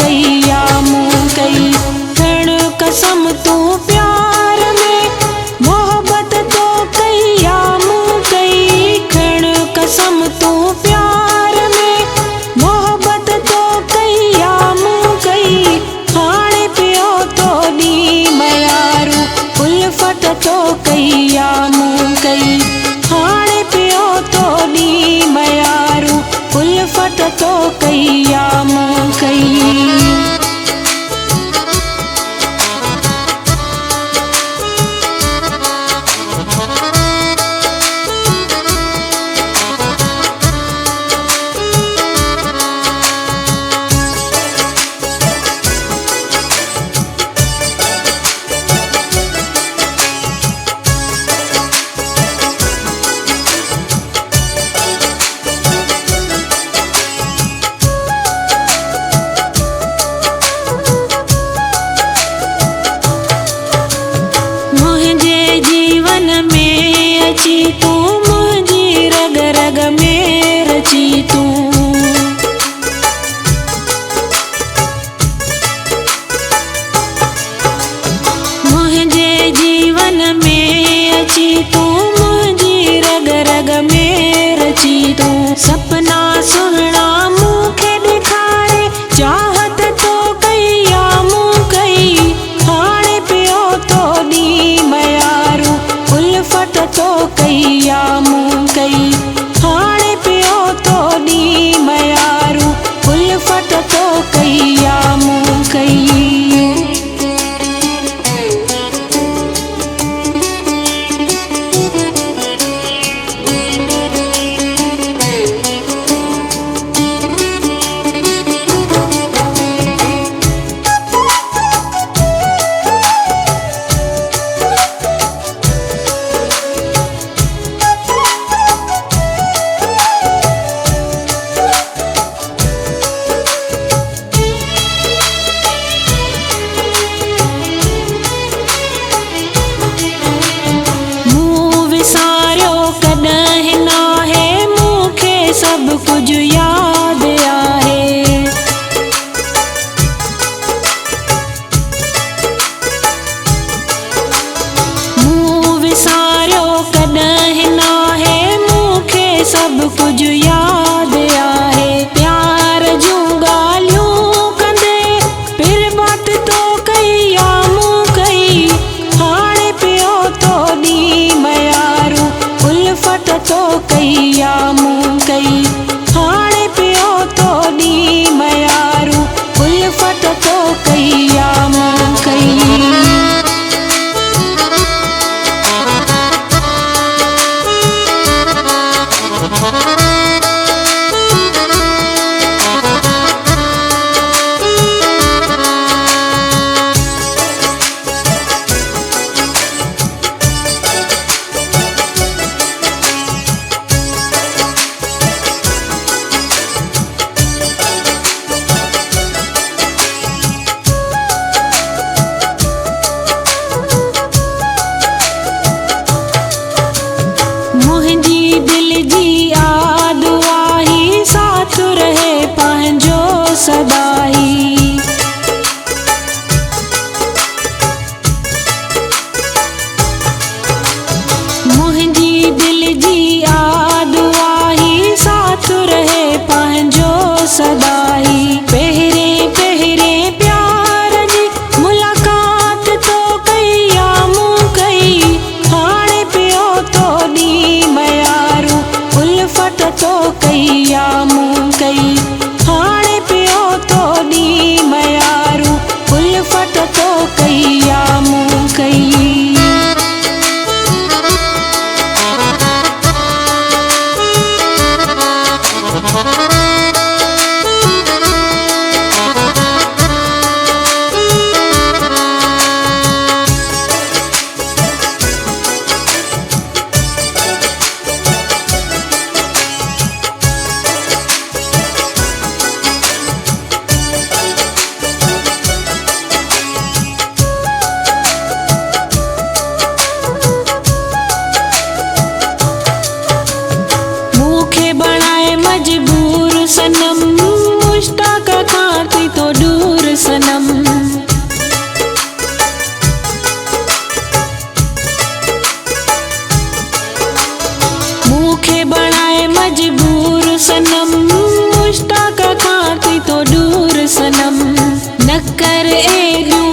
कईया मूं कई। खण कसम तू प्यार में मोहब्बत तो कईया मूं कई। खण कसम तू प्यार में मोहब्बत तो कईया मूं कई। हाणे पियो तो दी मयारू उल्फत तो कईया मूं कई। हाणे पियो तो दी मयारू उल्फत तो कईया मूं कई। मुझे जीवन में अची तू मुझी रग रग में रची तू। मुझे जीवन में अची तू मुझी रग रग में रची तू। सपना सुहिणा मूंखे ॾेखारे चाहत तो कईया मूं कई। हाणे पियो तो दी मयारू उल्फत तो कईया मूं कई। हाणे पियो तो दी मयारू उल्फत तो कईया मूं कई। सब कुछ याद आहे। मूं विसारियो कॾहिं नाहे मूंखे सब कुछ याद आहे। प्यार जूं ॻाल्हियूं कंदे पिर बात तो कईया मूं कई। हाणे पियो तो दी मयारू उल्फत तो कईया मूं कई। हाणे पियो तो दी मयारू उल्फत तो कईया मूं कई। न कर एॾियूं